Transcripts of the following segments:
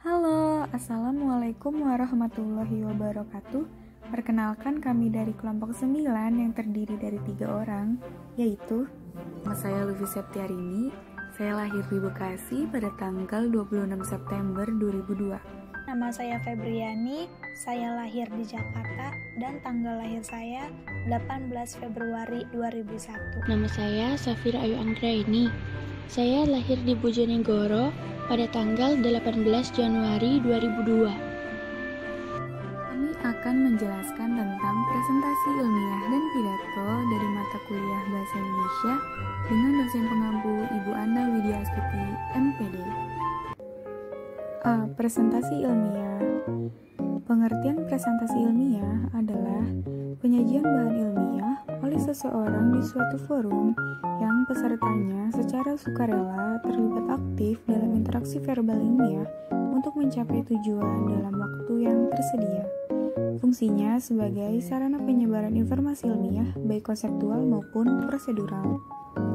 Halo, Assalamualaikum warahmatullahi wabarakatuh. Perkenalkan, kami dari kelompok 9 yang terdiri dari 3 orang, yaitu nama saya Lufi Septiarini. Saya lahir di Bekasi pada tanggal 26 September 2002. Nama saya Febriani, saya lahir di Jakarta dan tanggal lahir saya 18 Februari 2001. Nama saya Safira Ayu Anggraini. Saya lahir di Bojonegoro pada tanggal 18 Januari 2002. Kami akan menjelaskan tentang presentasi ilmiah dan pidato dari mata kuliah Bahasa Indonesia dengan dosen pengampu Ibu Ana Widya Astuti, MPD. Presentasi ilmiah. Pengertian presentasi ilmiah adalah penyajian bahan ilmiah oleh seseorang di suatu forum yang pesertanya secara sukarela terlibat aktif dalam interaksi verbal ilmiah untuk mencapai tujuan dalam waktu yang tersedia. Fungsinya sebagai sarana penyebaran informasi ilmiah baik konseptual maupun prosedural.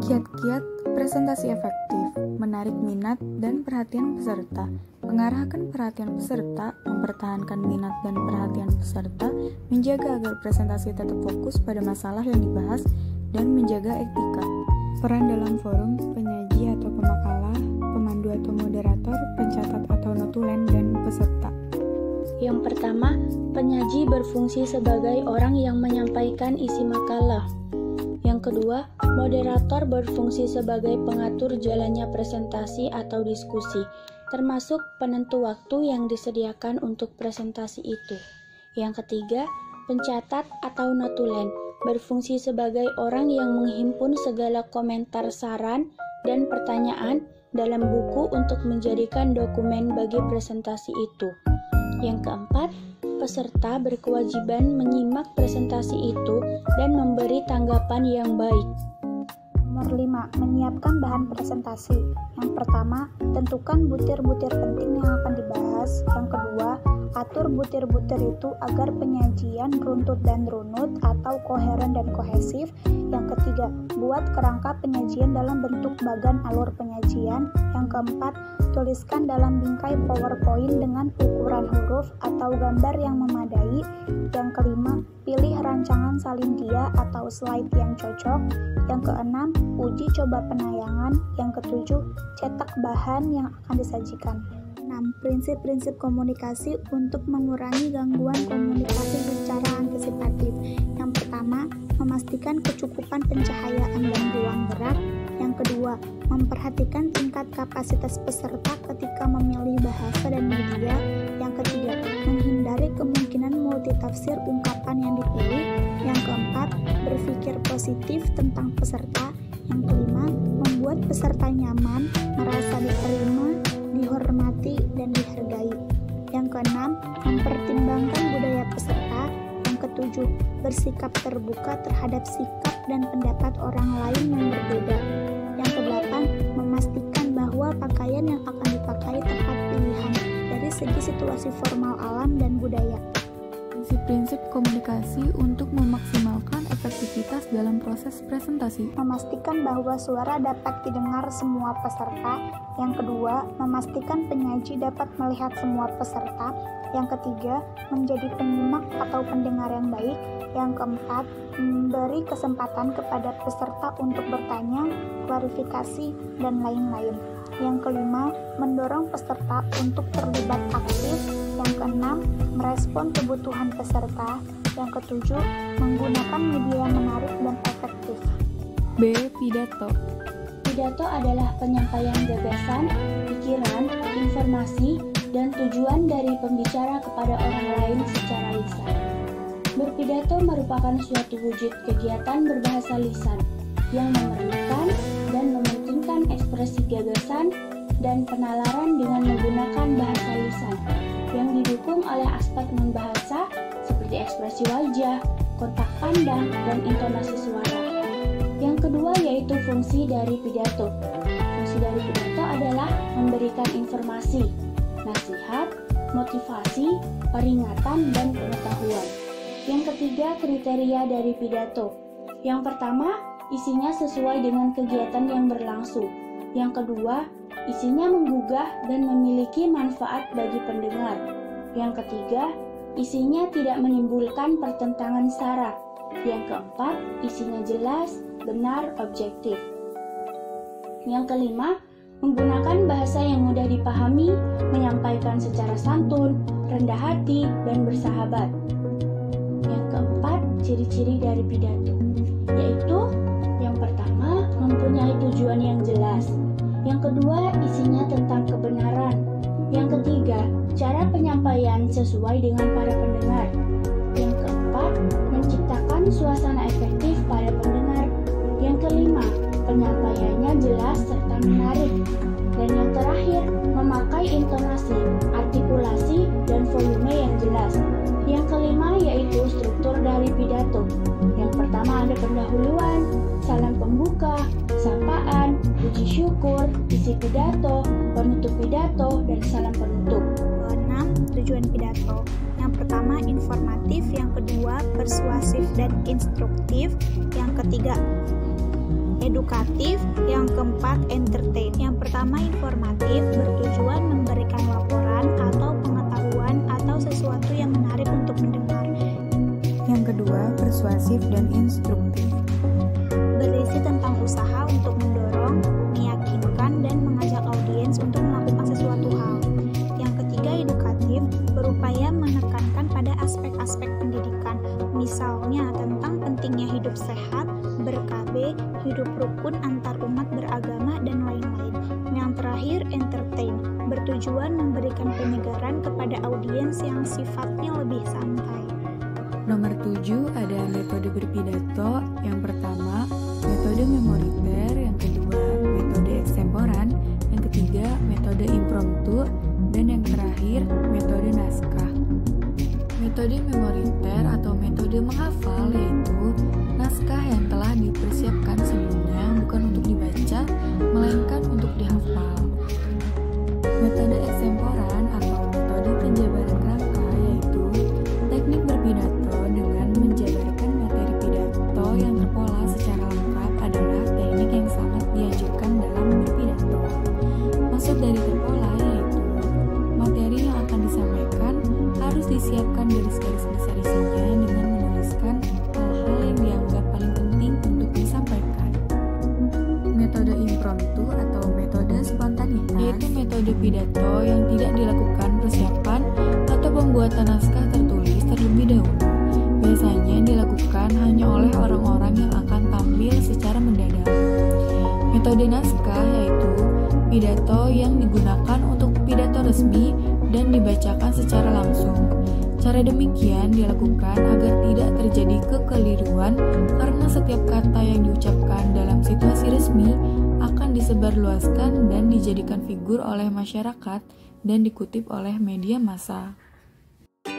Kiat-kiat presentasi efektif, menarik minat dan perhatian peserta, mengarahkan perhatian peserta, mempertahankan minat dan perhatian peserta, menjaga agar presentasi tetap fokus pada masalah yang dibahas, dan menjaga etika. Peran dalam forum, penyaji atau pemakalah, pemandu atau moderator, pencatat atau notulen, dan peserta. Yang pertama, penyaji berfungsi sebagai orang yang menyampaikan isi makalah. Yang kedua, moderator berfungsi sebagai pengatur jalannya presentasi atau diskusi, termasuk penentu waktu yang disediakan untuk presentasi itu. Yang ketiga, pencatat atau notulen berfungsi sebagai orang yang menghimpun segala komentar, saran, dan pertanyaan dalam buku untuk menjadikan dokumen bagi presentasi itu. Yang keempat, peserta berkewajiban menyimak presentasi itu dan memberi tanggapan yang baik. Nomor 5. Menyiapkan bahan presentasi. Yang pertama, tentukan butir-butir penting yang akan dibahas. Yang kedua, atur butir-butir itu agar penyajian runtut dan runut atau koheren dan kohesif. Yang ketiga, buat kerangka penyajian dalam bentuk bagan alur penyajian. Yang keempat, tuliskan dalam bingkai PowerPoint dengan ukuran huruf atau gambar yang memadai. Yang kelima, pilih rancangan salin dia atau slide yang cocok. Yang keenam, uji coba penayangan. Yang ketujuh, cetak bahan yang akan disajikan. 6. Prinsip-prinsip komunikasi untuk mengurangi gangguan komunikasi secara antisipatif. Yang pertama, memastikan kecukupan pencahayaan dan ruang gerak. Yang kedua, memperhatikan tingkat kapasitas peserta ketika memilih bahasa dan media. Yang ketiga, menghindari kemungkinan multitafsir ungkapan yang dipilih. Yang keempat, berpikir positif tentang peserta. Yang kelima, membuat peserta nyaman, merasa diterima, dihormati, dan dihargai. Yang keenam, mempertimbangkan budaya peserta. Yang ketujuh, bersikap terbuka terhadap sikap dan pendapat orang lain yang berbeda. Yang kedelapan, memastikan bahwa pakaian yang akan dipakai tepat pilihan dari segi situasi formal alam dan budaya. Prinsip-prinsip komunikasi untuk memaksimalkan efektivitas dalam proses presentasi. Memastikan bahwa suara dapat didengar semua peserta. Yang kedua, memastikan penyaji dapat melihat semua peserta. Yang ketiga, menjadi penyimak atau pendengar yang baik. Yang keempat, memberi kesempatan kepada peserta untuk bertanya, klarifikasi, dan lain-lain. Yang kelima, mendorong peserta untuk terlibat aktif. Yang keenam, merespon kebutuhan peserta. Yang ketujuh, menggunakan media menarik dan efektif. B. Pidato. Pidato adalah penyampaian gagasan, pikiran, informasi, dan tujuan dari pembicara kepada orang lain secara lisan. Berpidato merupakan suatu wujud kegiatan berbahasa lisan yang memerlukan dan mementingkan ekspresi gagasan dan penalaran dengan menggunakan bahasa lisan yang didukung oleh aspek non-bahasa seperti ekspresi wajah, kontak pandang, dan intonasi suara. Yang kedua yaitu fungsi dari pidato. Fungsi dari pidato adalah memberikan informasi, nasihat, motivasi, peringatan, dan pengetahuan. Yang ketiga, kriteria dari pidato. Yang pertama, isinya sesuai dengan kegiatan yang berlangsung. Yang kedua, isinya menggugah dan memiliki manfaat bagi pendengar. Yang ketiga, isinya tidak menimbulkan pertentangan sara. Yang keempat, isinya jelas, benar, objektif. Yang kelima, menggunakan bahasa yang mudah dipahami, menyampaikan secara santun, rendah hati, dan bersahabat. Yang keempat, ciri-ciri dari pidato, yaitu yang pertama, mempunyai tujuan yang jelas. Yang kedua, isinya tentang kebenaran. Yang ketiga, cara penyampaian sesuai dengan para pendengar. Yang keempat, menciptakan suasana efektif pada pendengar. Yang kelima, penyampaiannya jelas serta menarik. Dan yang terakhir, memakai intonasi, artikulasi, dan volume yang jelas. Yang kelima yaitu struktur dari pidato. Yang pertama ada pendahuluan, salam pembuka, sapaan, puji syukur, isi pidato, penutup pidato, dan salam penutup. 6. Tujuan pidato. Yang pertama informatif, yang kedua persuasif dan instruktif, yang ketiga edukatif, yang keempat entertain. Yang pertama informatif, bertujuan memberikan laporan atau pengetahuan atau sesuatu yang menarik untuk mendengar. Yang kedua, persuasif dan instruktif. Berisi tentang usaha untuk mendorong, meyakinkan, dan mengajak audiens untuk melakukan sesuatu hal. Yang ketiga edukatif, berupaya menekankan pada aspek-aspek pendidikan, misalnya tentang pentingnya hidup sehat, ber-KB, hidup rukun antar umat beragama, dan lain-lain. Yang terakhir, entertain, bertujuan memberikan penyegaran kepada audiens yang sifatnya lebih santai. Nomor 7 ada metode berpidato. Yang pertama, metode memoriter. Yang kedua, metode eksemporan. Yang ketiga, metode impromptu. Dan yang terakhir, metode naskah. Metode memoriter atau metode menghafal yaitu naskah yang telah dipersiapkan sebelumnya, bukan untuk dibaca, melainkan untuk dihafal. Metode eksemporan atau metode penjabaran rangka yaitu teknik berpidato dengan menjabarkan materi pidato yang terpola secara lengkap adalah teknik yang sangat dianjurkan dalam berpidato. Maksud dari terpola yaitu materi yang akan disampaikan harus disiapkan garis-garis besar isinya dengan menuliskan hal-hal yang dianggap paling penting untuk disampaikan. Metode impromptu atau metode spontanitas yaitu metode pidato yang tidak dilakukan persiapan atau pembuatan naskah tertulis terlebih dahulu. Biasanya dilakukan hanya oleh orang-orang yang akan tampil secara mendadak. Metode naskah yaitu pidato yang digunakan untuk pidato resmi dan dibacakan secara langsung. Cara demikian dilakukan agar tidak terjadi kekeliruan karena setiap kata yang diucapkan dalam situasi resmi akan disebarluaskan dan dijadikan figur oleh masyarakat dan dikutip oleh media massa.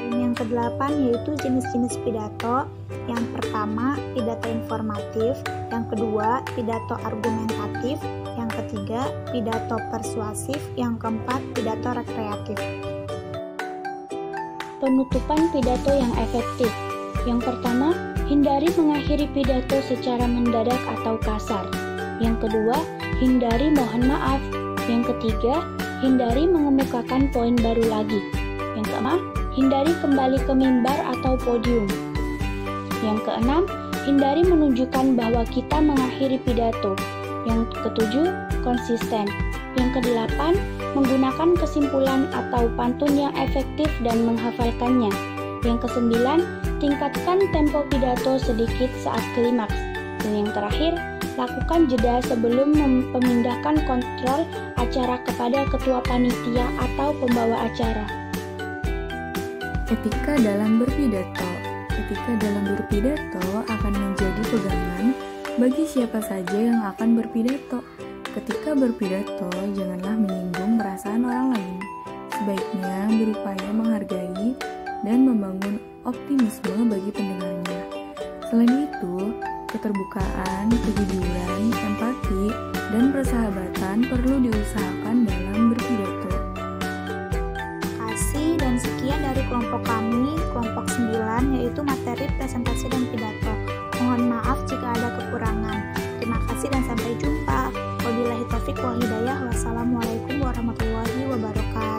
Yang ke-8 yaitu jenis-jenis pidato. Yang pertama, pidato informatif. Yang kedua, pidato argumentatif. Yang ketiga, pidato persuasif. Yang keempat, pidato rekreatif. Penutupan pidato yang efektif. Yang pertama, hindari mengakhiri pidato secara mendadak atau kasar. Yang kedua, hindari mohon maaf. Yang ketiga, hindari mengemukakan poin baru lagi. Yang keempat, hindari kembali ke mimbar atau podium. Yang keenam, hindari menunjukkan bahwa kita mengakhiri pidato. Yang ketujuh, konsisten. Yang kedelapan, menggunakan kesimpulan atau pantun yang efektif dan menghafalkannya. Yang kesembilan, tingkatkan tempo pidato sedikit saat klimaks. Dan yang terakhir, lakukan jeda sebelum memindahkan kontrol acara kepada ketua panitia atau pembawa acara. Etika dalam berpidato. Etika dalam berpidato akan menjadi pegangan bagi siapa saja yang akan berpidato. Ketika berpidato, janganlah menyinggung perasaan orang lain. Sebaiknya berupaya menghargai dan membangun optimisme bagi pendengarnya. Selain itu, keterbukaan, kejujuran, empati, dan persahabatan perlu diusahakan dalam berpidato. Dan sekian dari kelompok kami, kelompok 9, yaitu materi presentasi dan pidato. Mohon maaf jika ada kekurangan. Terima kasih dan sampai jumpa. Wabillahi taufiq wal hidayah. Wassalamualaikum warahmatullahi wabarakatuh.